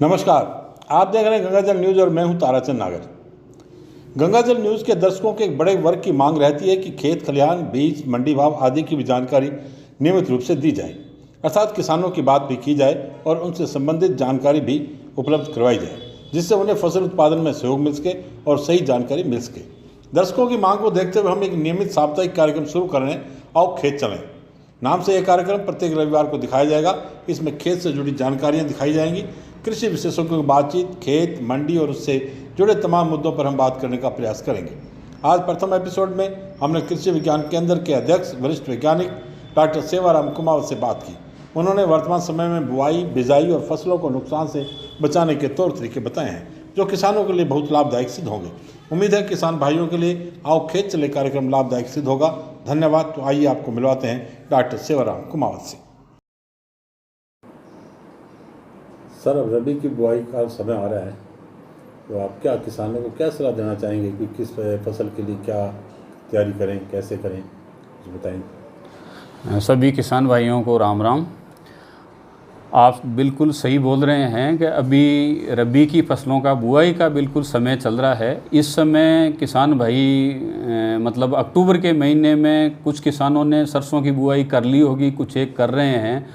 नमस्कार, आप देख रहे हैं गंगाजल न्यूज़ और मैं हूं ताराचंद नागर। गंगाजल न्यूज़ के दर्शकों के एक बड़े वर्ग की मांग रहती है कि खेत खलिहान, बीज, मंडी भाव आदि की भी जानकारी नियमित रूप से दी जाए, अर्थात किसानों की बात भी की जाए और उनसे संबंधित जानकारी भी उपलब्ध करवाई जाए, जिससे उन्हें फसल उत्पादन में सहयोग मिल सके और सही जानकारी मिल सके। दर्शकों की मांग को देखते हुए हम एक नियमित साप्ताहिक कार्यक्रम शुरू कर रहे हैं, आओ खेत चलें नाम से यह कार्यक्रम प्रत्येक रविवार को दिखाया जाएगा। इसमें खेत से जुड़ी जानकारियाँ दिखाई जाएंगी, कृषि विशेषज्ञों की बातचीत, खेत, मंडी और उससे जुड़े तमाम मुद्दों पर हम बात करने का प्रयास करेंगे। आज प्रथम एपिसोड में हमने कृषि विज्ञान केंद्र के अध्यक्ष वरिष्ठ वैज्ञानिक डॉक्टर सेवाराम कुमावत से बात की। उन्होंने वर्तमान समय में बुआई, बिजाई और फसलों को नुकसान से बचाने के तौर तरीके बताए हैं, जो किसानों के लिए बहुत लाभदायक सिद्ध होंगे। उम्मीद है किसान भाइयों के लिए आओ खेत चले कार्यक्रम लाभदायक सिद्ध होगा। धन्यवाद। तो आइए आपको मिलवाते हैं डॉक्टर सेवाराम कुमावत से। सर, अब रबी की बुआई का समय आ रहा है, तो आप क्या किसानों को क्या सलाह देना चाहेंगे कि किस फसल के लिए क्या तैयारी करें, कैसे करें, कुछ बताएं। सभी किसान भाइयों को राम राम। आप बिल्कुल सही बोल रहे हैं कि अभी रबी की फसलों का बुआई का बिल्कुल समय चल रहा है। इस समय किसान भाई मतलब अक्टूबर के महीने में कुछ किसानों ने सरसों की बुआई कर ली होगी, कुछ एक कर रहे हैं,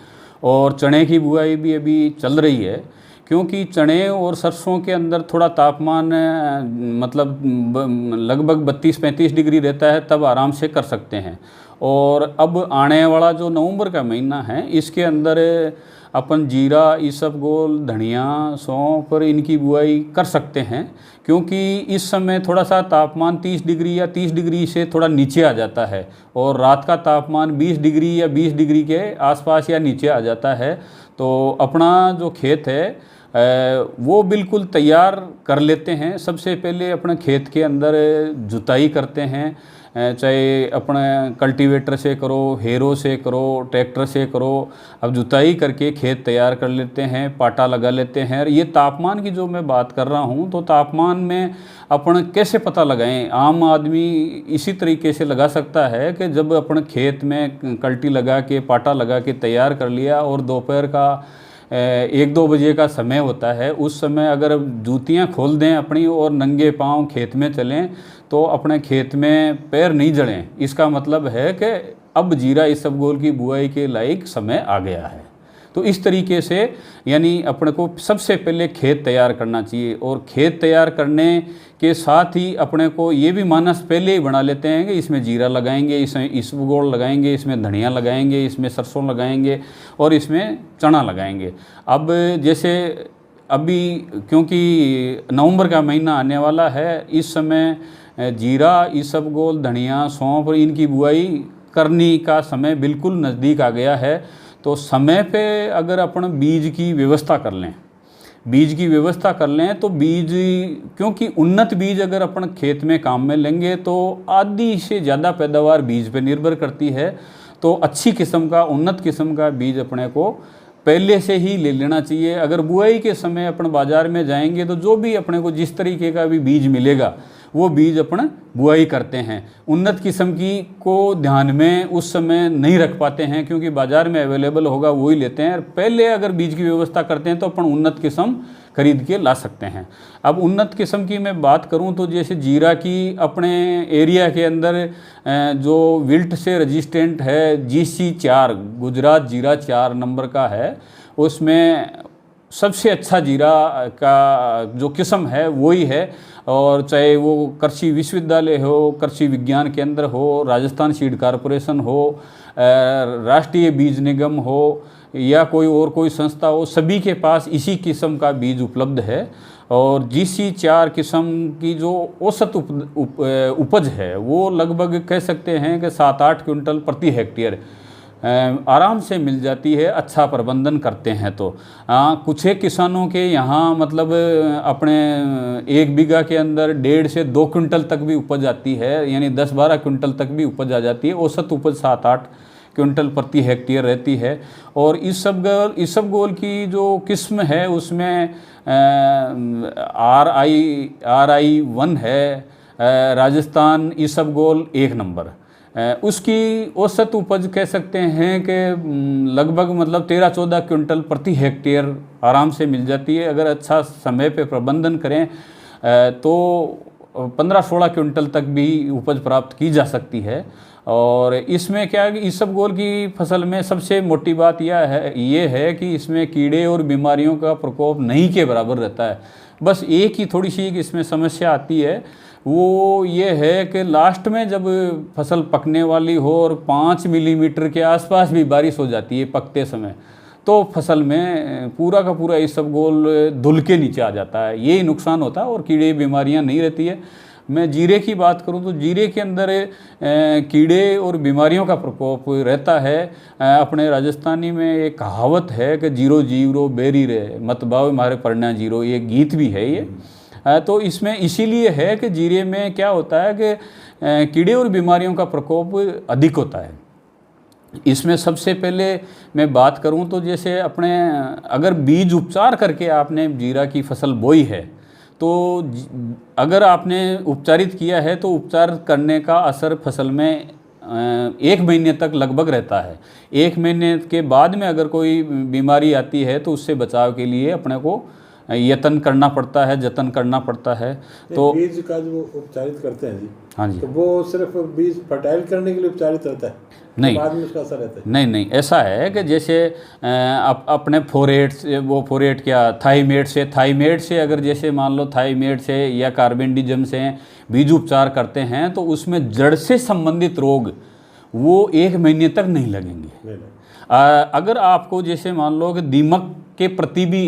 और चने की बुआई भी अभी चल रही है। क्योंकि चने और सरसों के अंदर थोड़ा तापमान मतलब लगभग 32-35 डिग्री रहता है, तब आराम से कर सकते हैं। और अब आने वाला जो नवंबर का महीना है, इसके अंदर अपन जीरा, इसबगोल, धनिया, सौंफ और इनकी बुआई कर सकते हैं। क्योंकि इस समय थोड़ा सा तापमान 30 डिग्री या 30 डिग्री से थोड़ा नीचे आ जाता है और रात का तापमान 20 डिग्री या 20 डिग्री के आसपास या नीचे आ जाता है। तो अपना जो खेत है वो बिल्कुल तैयार कर लेते हैं। सबसे पहले अपने खेत के अंदर जुताई करते हैं, चाहे अपने कल्टीवेटर से करो, हेरो से करो, ट्रैक्टर से करो। अब जुताई करके खेत तैयार कर लेते हैं, पाटा लगा लेते हैं। और ये तापमान की जो मैं बात कर रहा हूँ, तो तापमान में अपन कैसे पता लगाएं? आम आदमी इसी तरीके से लगा सकता है कि जब अपन खेत में कल्टी लगा के, पाटा लगा के तैयार कर लिया और दोपहर का 1-2 बजे का समय होता है, उस समय अगर जूतियाँ खोल दें अपनी और नंगे पांव खेत में चलें, तो अपने खेत में पैर नहीं जड़ें। इसका मतलब है कि अब जीरा इसबगोल की बुआई के लायक समय आ गया है। तो इस तरीके से यानी अपने को सबसे पहले खेत तैयार करना चाहिए। और खेत तैयार करने के साथ ही अपने को ये भी मानस पहले ही बना लेते हैं कि इसमें जीरा लगाएंगे, इसमें इसबगोल लगाएंगे, इसमें धनिया लगाएंगे, इसमें सरसों लगाएंगे और इसमें चना लगाएंगे। अब जैसे अभी क्योंकि नवंबर का महीना आने वाला है, इस समय जीरा, इसबगोल, धनिया, सौंफ और इनकी बुआई करने का समय बिल्कुल नज़दीक आ गया है। तो समय पे अगर अपन बीज की व्यवस्था कर लें, तो बीज, क्योंकि उन्नत बीज अगर अपन खेत में काम में लेंगे तो आधी से ज़्यादा पैदावार बीज पे निर्भर करती है। तो अच्छी किस्म का, उन्नत किस्म का बीज अपने को पहले से ही ले लेना चाहिए। अगर बुआई के समय अपन बाज़ार में जाएंगे तो जो भी अपने को जिस तरीके का भी बीज मिलेगा, वो बीज अपन बुआई करते हैं। उन्नत किस्म की को ध्यान में उस समय नहीं रख पाते हैं, क्योंकि बाज़ार में अवेलेबल होगा वही लेते हैं। पहले अगर बीज की व्यवस्था करते हैं तो अपन उन्नत किस्म खरीद के ला सकते हैं। अब उन्नत किस्म की मैं बात करूं तो जैसे जीरा की अपने एरिया के अंदर जो विल्ट से रेजिस्टेंट है, GC4, गुजरात जीरा 4 नंबर का है, उसमें सबसे अच्छा जीरा का जो किस्म है वही है। और चाहे वो कृषि विश्वविद्यालय हो, कृषि विज्ञान केंद्र हो, राजस्थान सीड कॉरपोरेशन हो, राष्ट्रीय बीज निगम हो या कोई संस्था हो, सभी के पास इसी किस्म का बीज उपलब्ध है। और GC4 किस्म की जो औसत उपज है वो लगभग कह सकते हैं कि 7-8 क्विंटल प्रति हेक्टेयर आराम से मिल जाती है, अच्छा प्रबंधन करते हैं तो। कुछ एक किसानों के यहाँ मतलब अपने 1 बीघा के अंदर 1.5 से 2 क्विंटल तक भी उपज आती है, यानी 10-12 क्विंटल तक भी उपज आ जाती है। औसत उपज 7-8 क्विंटल प्रति हेक्टेयर रहती है। और इसबगोल की जो किस्म है उसमें RI1 है, राजस्थान इसबगोल 1 नंबर। उसकी औसत उपज कह सकते हैं कि लगभग मतलब 13-14 क्विंटल प्रति हेक्टेयर आराम से मिल जाती है। अगर अच्छा समय पे प्रबंधन करें तो 15-16 क्विंटल तक भी उपज प्राप्त की जा सकती है। और इसमें क्या है कि इसबगोल की फसल में सबसे मोटी बात ये है कि इसमें कीड़े और बीमारियों का प्रकोप नहीं के बराबर रहता है। बस एक ही थोड़ी सी इसमें समस्या आती है, वो ये है कि लास्ट में जब फसल पकने वाली हो और 5 मिलीमीटर के आसपास भी बारिश हो जाती है पकते समय, तो फसल में पूरा का पूरा इसबगोल धुल के नीचे आ जाता है। यही नुकसान होता है और कीड़े बीमारियां नहीं रहती है। मैं जीरे की बात करूं तो जीरे के अंदर कीड़े और बीमारियों का प्रकोप रहता है। अपने राजस्थानी में एक कहावत है कि जीरो जीरो बेरी रे मत भाव हमारे पढ़ना जीरो, ये गीत भी है ये। तो इसमें इसीलिए है कि जीरे में क्या होता है कि कीड़े और बीमारियों का प्रकोप अधिक होता है। इसमें सबसे पहले मैं बात करूं तो जैसे अपने अगर बीज उपचार करके आपने जीरा की फसल बोई है तो अगर आपने उपचारित किया है तो उपचार करने का असर फसल में 1 महीने तक लगभग रहता है। 1 महीने के बाद में अगर कोई बीमारी आती है तो उससे बचाव के लिए अपने को यत्न करना पड़ता है, जतन करना पड़ता है। तो बीज का जो उपचारित करते हैं जी, हाँ जी, तो वो सिर्फ बीज फर्टाइल करने के लिए उपचारित रहता है, नहीं बाद में उसका असर रहता है? नहीं, ऐसा है कि जैसे अपने फोरेट से, वो फोरेट क्या थाइमेट से अगर जैसे मान लो थाइमेट से या कार्बेंडिजम से बीज उपचार करते हैं तो उसमें जड़ से संबंधित रोग वो 1 महीने तक नहीं लगेंगे। अगर आपको जैसे मान लो कि दीमक के प्रति भी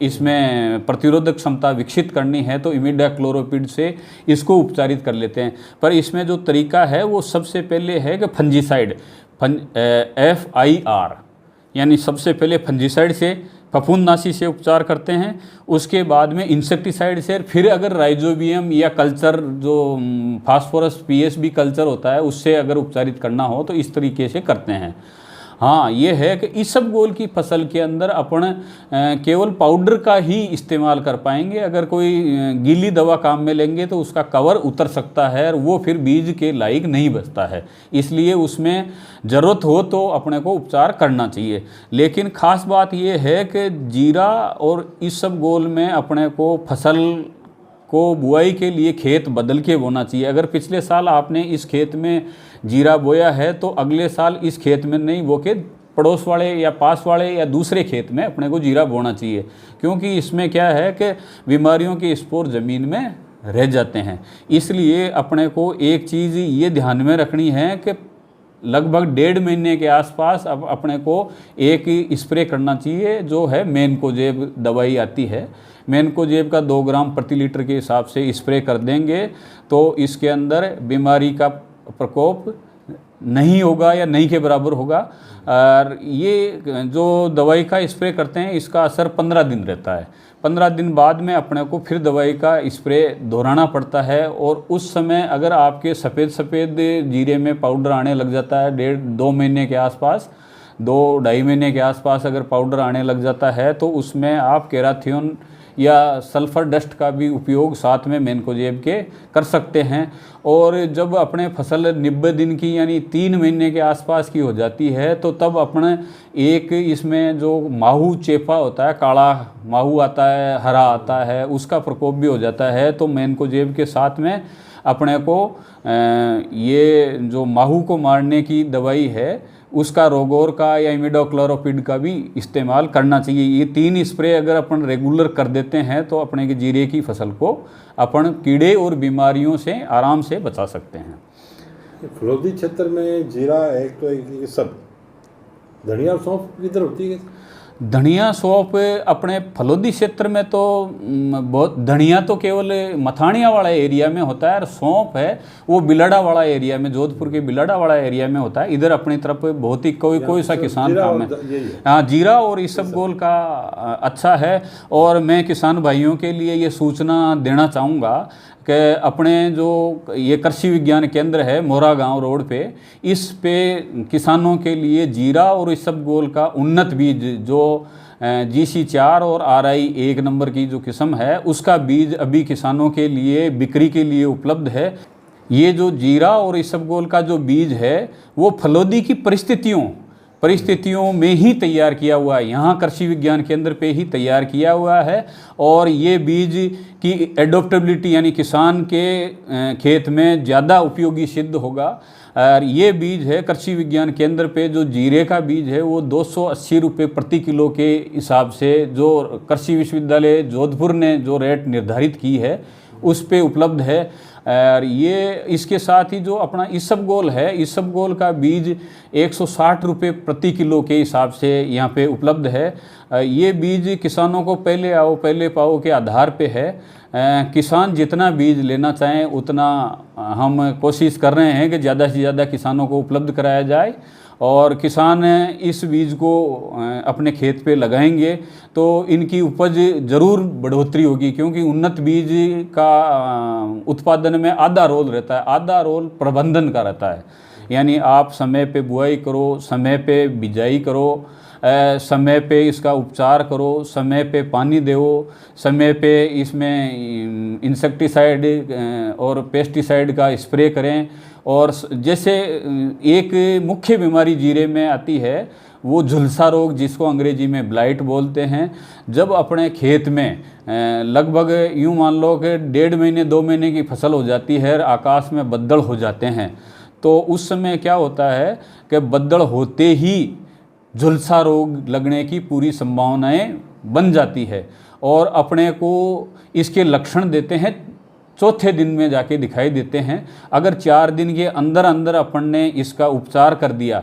इसमें प्रतिरोधक क्षमता विकसित करनी है तो इमिडाक्लोरोपिड से इसको उपचारित कर लेते हैं। पर इसमें जो तरीका है वो सबसे पहले है कि फंजीसाइड FIR यानी सबसे पहले फंजीसाइड से फफूंदनाशी से उपचार करते हैं, उसके बाद में इंसेक्टिसाइड से, फिर अगर राइजोबियम या कल्चर जो फास्फोरस PSB कल्चर होता है उससे अगर उपचारित करना हो तो इस तरीके से करते हैं। हाँ, ये है कि इसबगोल की फसल के अंदर अपन केवल पाउडर का ही इस्तेमाल कर पाएंगे। अगर कोई गीली दवा काम में लेंगे तो उसका कवर उतर सकता है और वो फिर बीज के लायक नहीं बचता है, इसलिए उसमें ज़रूरत हो तो अपने को उपचार करना चाहिए। लेकिन ख़ास बात ये है कि जीरा और इसबगोल में अपने को फसल को बुआई के लिए खेत बदल के बोना चाहिए। अगर पिछले साल आपने इस खेत में जीरा बोया है तो अगले साल इस खेत में नहीं बो के पड़ोस वाले या पास वाले या दूसरे खेत में अपने को जीरा बोना चाहिए, क्योंकि इसमें क्या है कि बीमारियों के स्पोर ज़मीन में रह जाते हैं। इसलिए अपने को एक चीज़ ये ध्यान में रखनी है कि लगभग 1.5 महीने के आसपास अब अपने को एक स्प्रे करना चाहिए, जो है मैनकोजेब दवाई आती है। मैनकोजेब का 2 ग्राम प्रति लीटर के हिसाब से स्प्रे कर देंगे तो इसके अंदर बीमारी का प्रकोप नहीं होगा या नहीं के बराबर होगा। और ये जो दवाई का स्प्रे करते हैं इसका असर 15 दिन रहता है। 15 दिन बाद में अपने को फिर दवाई का स्प्रे दोहराना पड़ता है। और उस समय अगर आपके सफ़ेद जीरे में पाउडर आने लग जाता है 1.5-2 महीने के आसपास, 2-2.5 महीने के आसपास अगर पाउडर आने लग जाता है तो उसमें आप केराथियोन या सल्फ़र डस्ट का भी उपयोग साथ में मैनकोजेब के कर सकते हैं। और जब अपने फसल 90 दिन की यानी 3 महीने के आसपास की हो जाती है तो तब अपने एक इसमें जो माहू चेपा होता है, काला माहू आता है, हरा आता है, उसका प्रकोप भी हो जाता है। तो मैनकोजेब के साथ में अपने को ये जो माहू को मारने की दवाई है उसका रोगोर का या इमिडाक्लोरोपिड का भी इस्तेमाल करना चाहिए। ये 3 स्प्रे अगर अपन रेगुलर कर देते हैं तो अपने के जीरे की फसल को अपन कीड़े और बीमारियों से आराम से बचा सकते हैं। फलोदी क्षेत्र में जीरा एक तो एक सब, धनिया और सौंफ किधर होती है? धनिया सौंफ अपने फलोदी क्षेत्र में तो बहुत, धनिया तो केवल मथानिया वाला एरिया में होता है और सौंफ है वो बिलाड़ा वाला एरिया में, जोधपुर के बिलाड़ा वाला एरिया में होता है। इधर अपनी तरफ बहुत ही कोई सा किसान काम है। हाँ, जीरा और इसबगोल का अच्छा है। और मैं किसान भाइयों के लिए ये सूचना देना चाहूँगा कि अपने जो ये कृषि विज्ञान केंद्र है मोरा गांव रोड पे, इस पे किसानों के लिए जीरा और इसबगोल का उन्नत बीज जो GC4 और RI 1 नंबर की जो किस्म है उसका बीज अभी किसानों के लिए बिक्री के लिए उपलब्ध है। ये जो जीरा और इसबगोल का जो बीज है वो फलोदी की परिस्थितियों में ही तैयार किया हुआ है, यहाँ कृषि विज्ञान केंद्र पे ही तैयार किया हुआ है। और ये बीज की एडोप्टेबिलिटी यानी किसान के खेत में ज़्यादा उपयोगी सिद्ध होगा। और ये बीज है कृषि विज्ञान केंद्र पे जो जीरे का बीज है वो 280 रुपये प्रति किलो के हिसाब से जो कृषि विश्वविद्यालय जोधपुर ने जो रेट निर्धारित की है उस पे उपलब्ध है। और ये इसके साथ ही जो अपना इसबगोल है, इसबगोल का बीज 160 रुपये प्रति किलो के हिसाब से यहाँ पे उपलब्ध है। ये बीज किसानों को पहले आओ पहले पाओ के आधार पे है। किसान जितना बीज लेना चाहें उतना हम कोशिश कर रहे हैं कि ज़्यादा से ज़्यादा किसानों को उपलब्ध कराया जाए। और किसान इस बीज को अपने खेत पे लगाएंगे तो इनकी उपज ज़रूर बढ़ोतरी होगी, क्योंकि उन्नत बीज का उत्पादन में आधा रोल रहता है, आधा रोल प्रबंधन का रहता है। यानी आप समय पे बुआई करो, समय पे बिजाई करो, समय पे इसका उपचार करो, समय पे पानी दो, समय पे इसमें इंसेक्टिसाइड और पेस्टिसाइड का स्प्रे करें। और जैसे एक मुख्य बीमारी जीरे में आती है वो झुलसा रोग, जिसको अंग्रेजी में ब्लाइट बोलते हैं। जब अपने खेत में लगभग यूँ मान लो कि 1.5 महीने 2 महीने की फसल हो जाती है, आकाश में बद्दल हो जाते हैं, तो उस समय क्या होता है कि बद्दल होते ही झुलसा रोग लगने की पूरी संभावनाएं बन जाती है। और अपने को इसके लक्षण देते हैं चौथे दिन में जाके दिखाई देते हैं। अगर 4 दिन के अंदर अंदर अपन ने इसका उपचार कर दिया,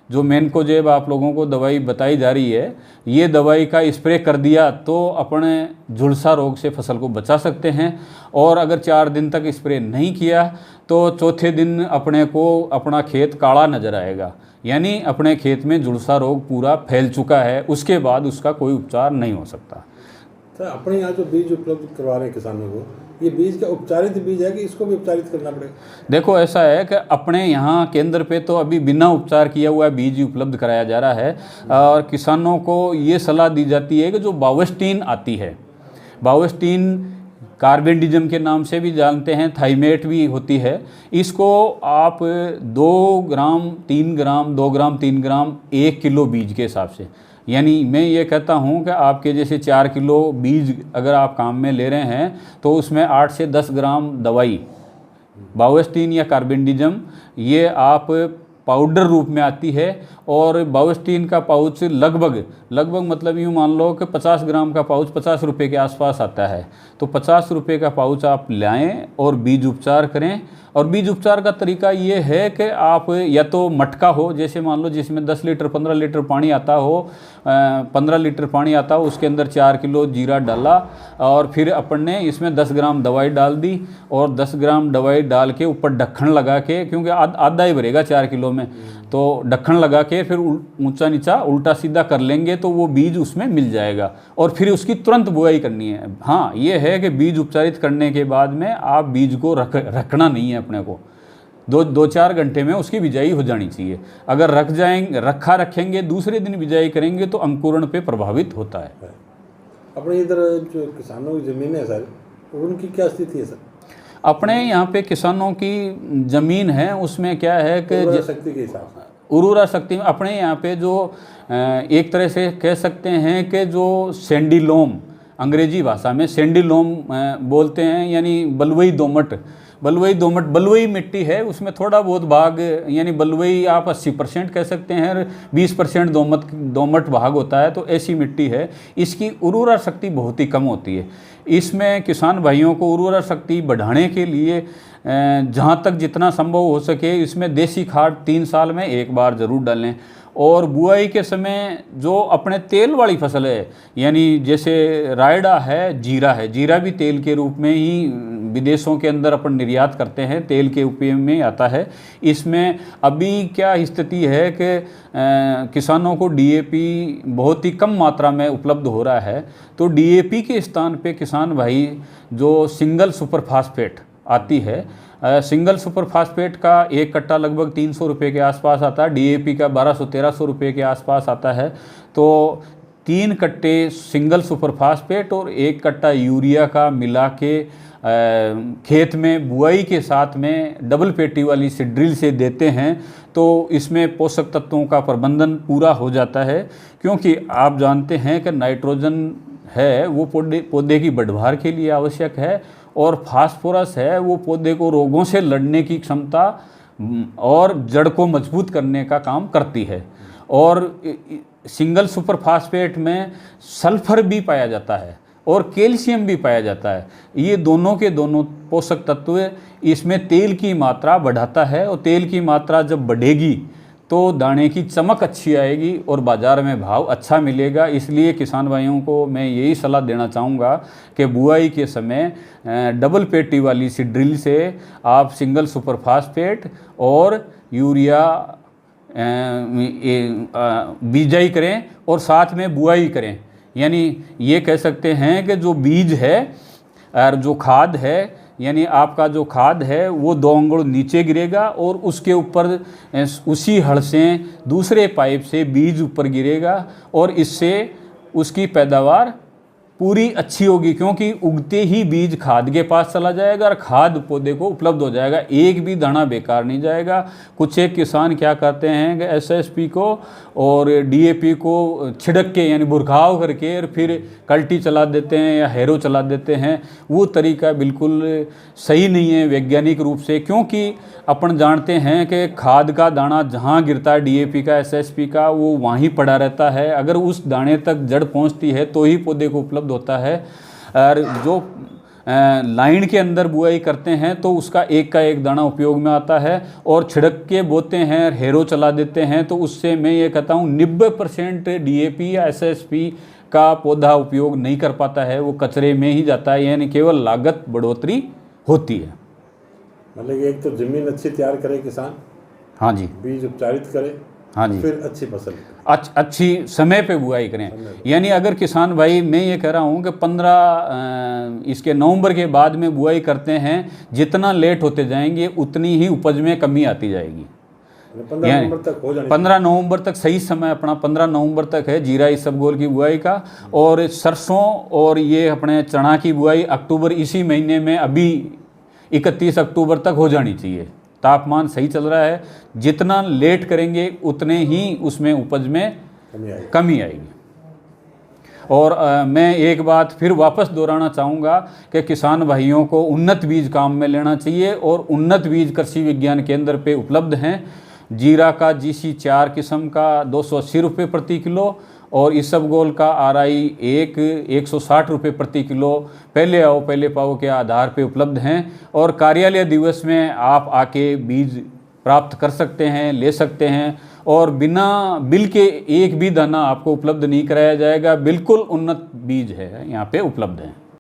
जो मैनकोजेब आप लोगों को दवाई बताई जा रही है, ये दवाई का स्प्रे कर दिया तो अपने झुलसा रोग से फसल को बचा सकते हैं। और अगर 4 दिन तक स्प्रे नहीं किया तो चौथे दिन अपने को अपना खेत काला नजर आएगा, यानी अपने खेत में झुलसा रोग पूरा फैल चुका है। उसके बाद उसका कोई उपचार नहीं हो सकता। सर, अपने यहाँ जो बीज उपलब्ध करवा रहे हैं किसानों को, ये बीज का उपचारित बीज है कि इसको भी उपचारित करना पड़ेगा? देखो, ऐसा है कि अपने यहाँ केंद्र पे तो अभी बिना उपचार किया हुआ बीज उपलब्ध कराया जा रहा है। और किसानों को ये सलाह दी जाती है कि जो बावस्टीन आती है, बावस्टीन कार्बेंडिज्म के नाम से भी जानते हैं, थाइमेट भी होती है, इसको आप 2 ग्राम 3 ग्राम 2 ग्राम 3 ग्राम 1 किलो बीज के हिसाब से, यानी मैं ये कहता हूँ कि आपके जैसे 4 किलो बीज अगर आप काम में ले रहे हैं तो उसमें 8 से 10 ग्राम दवाई बावस्टीन या कार्बेंडिज्म ये आप पाउडर रूप में आती है। और बावस्टीन का पाउच लगभग मतलब यूँ मान लो कि 50 ग्राम का पाउच 50 रुपये के आसपास आता है। तो 50 रुपये का पाउच आप लाएं और बीज उपचार करें। और बीज उपचार का तरीका ये है कि आप या तो मटका हो, जैसे मान लो जिसमें 10 लीटर 15 लीटर पानी आता हो, 15 लीटर पानी आता हो, उसके अंदर 4 किलो जीरा डाला और फिर अपन ने इसमें 10 ग्राम दवाई डाल दी और 10 ग्राम दवाई डाल के ऊपर ढक्कन लगा के, क्योंकि आधा ही भरेगा 4 किलो में, तो ढक्कन लगा के फिर ऊंचा नीचा उल्टा सीधा कर लेंगे तो वो बीज उसमें मिल जाएगा। और फिर उसकी तुरंत बुआई करनी है। हाँ, ये है कि बीज उपचारित करने के बाद में आप बीज को रखना नहीं है, अपने को 2-4 घंटे में उसकी बिजाई हो जानी चाहिए। अगर रखेंगे दूसरे दिन बिजाई करेंगे तो अंकुरण पे प्रभावित होता है। अपने इधर जो किसानों की ज़मीन है सर, उनकी क्या स्थिति है सर? अपने यहाँ पे किसानों की ज़मीन है, उसमें क्या है कि उर्वरा शक्ति के हिसाब से, उर्वरा शक्ति में अपने यहाँ पे जो एक तरह से कह सकते हैं कि जो सैंडी-लोम, अंग्रेजी भाषा में सैंडी-लोम बोलते हैं, यानी बलुई दोमट बलुई मिट्टी है। उसमें थोड़ा बहुत भाग, यानी बलुई आप 80% कह सकते हैं, 20% दोमट भाग होता है। तो ऐसी मिट्टी है, इसकी उर्वरा शक्ति बहुत ही कम होती है। इसमें किसान भाइयों को उर्वरा शक्ति बढ़ाने के लिए जहाँ तक जितना संभव हो सके इसमें देसी खाद 3 साल में 1 बार ज़रूर डालें। और बुआई के समय जो अपने तेल वाली फसल है, यानी जैसे रायडा है, जीरा भी तेल के रूप में ही विदेशों के अंदर अपन निर्यात करते हैं, तेल के उपयोग में आता है। इसमें अभी क्या स्थिति है कि किसानों को डीएपी बहुत ही कम मात्रा में उपलब्ध हो रहा है। तो डीएपी के स्थान पे किसान भाई जो सिंगल सुपर फास्फेट आती है, सिंगल सुपर फास्फेट का 1 कट्टा लगभग 300 रुपये के आसपास आता है, डीएपी का 1200-1300 रुपये के आसपास आता है। तो 3 कट्टे सिंगल सुपर फास्फेट और 1 कट्टा यूरिया का मिला के खेत में बुआई के साथ में डबल पेटी वाली ड्रिल से देते हैं तो इसमें पोषक तत्वों का प्रबंधन पूरा हो जाता है। क्योंकि आप जानते हैं कि नाइट्रोजन है वो पौधे की बढ़वार के लिए आवश्यक है और फास्फोरस है वो पौधे को रोगों से लड़ने की क्षमता और जड़ को मजबूत करने का काम करती है। और सिंगल सुपर फास्फेट में सल्फर भी पाया जाता है और कैल्शियम भी पाया जाता है। ये दोनों के दोनों पोषक तत्व इसमें तेल की मात्रा बढ़ाता है और तेल की मात्रा जब बढ़ेगी तो दाने की चमक अच्छी आएगी और बाज़ार में भाव अच्छा मिलेगा। इसलिए किसान भाइयों को मैं यही सलाह देना चाहूँगा कि बुआई के समय डबल पेटी वाली सी ड्रिल से आप सिंगल सुपर फास्फेट और यूरिया बीजाई करें और साथ में बुआई करें। यानी ये कह सकते हैं कि जो बीज है और जो खाद है, यानी आपका जो खाद है वो 2 अंगुल नीचे गिरेगा और उसके ऊपर उसी हड़ से दूसरे पाइप से बीज ऊपर गिरेगा और इससे उसकी पैदावार पूरी अच्छी होगी। क्योंकि उगते ही बीज खाद के पास चला जाएगा और खाद पौधे को उपलब्ध हो जाएगा, एक भी दाना बेकार नहीं जाएगा। कुछ एक किसान क्या करते हैं कि एसएसपी को और डीएपी को छिड़क के यानी बुरखाव करके और फिर कल्टी चला देते हैं या हैरो चला देते हैं। वो तरीका बिल्कुल सही नहीं है वैज्ञानिक रूप से। क्योंकि अपन जानते हैं कि खाद का दाना जहाँ गिरता है डीएपी का एसएसपी का वो वहीं पड़ा रहता है। अगर उस दाने तक जड़ पहुँचती है तो ही पौधे को उपलब्ध होता है। और जो लाइन के अंदर बुआई करते हैं तो उसका एक का एक दाना उपयोग में आता है और छिड़क के बोते हैं हैरो चला देते हैं तो उससे मैं ये कहता हूँ 90% डीएपी या एसएसपी का पौधा उपयोग नहीं कर पाता है, वो कचरे में ही जाता है। यानी केवल लागत बढ़ोतरी होती है। मतलब एक तो जमीन अच्छी तैयार करे किसान, हाँ जी, बीज उपचारित करे, हाँ जी, फिर अच्छी फसल अच्छी समय पे बुआई करें। यानी अगर किसान भाई मैं ये कह रहा हूँ कि 15 इसके नवंबर के बाद में बुआई करते हैं, जितना लेट होते जाएंगे उतनी ही उपज में कमी आती जाएगी। 15 नवंबर तक हो जाए, 15 नवंबर तक सही समय अपना 15 नवंबर तक है जीरा इसबगोल की बुआई का। और सरसों और ये अपने चना की बुआई अक्टूबर इसी महीने में अभी 31 अक्टूबर तक हो जानी चाहिए। तापमान सही चल रहा है, जितना लेट करेंगे उतने ही उसमें उपज में कमी आएगी। और मैं एक बात फिर वापस दोहराना चाहूँगा कि किसान भाइयों को उन्नत बीज काम में लेना चाहिए और उन्नत बीज कृषि विज्ञान केंद्र पे उपलब्ध हैं। जीरा का GC 4 किस्म का 280 रुपये प्रति किलो और इसबगोल का RI 160 रुपये प्रति किलो पहले आओ पहले पाओ के आधार पे उपलब्ध हैं। और कार्यालय दिवस में आप आके बीज प्राप्त कर सकते हैं, ले सकते हैं और बिना बिल के एक भी दाना आपको उपलब्ध नहीं कराया जाएगा। बिल्कुल उन्नत बीज है यहाँ पे उपलब्ध है।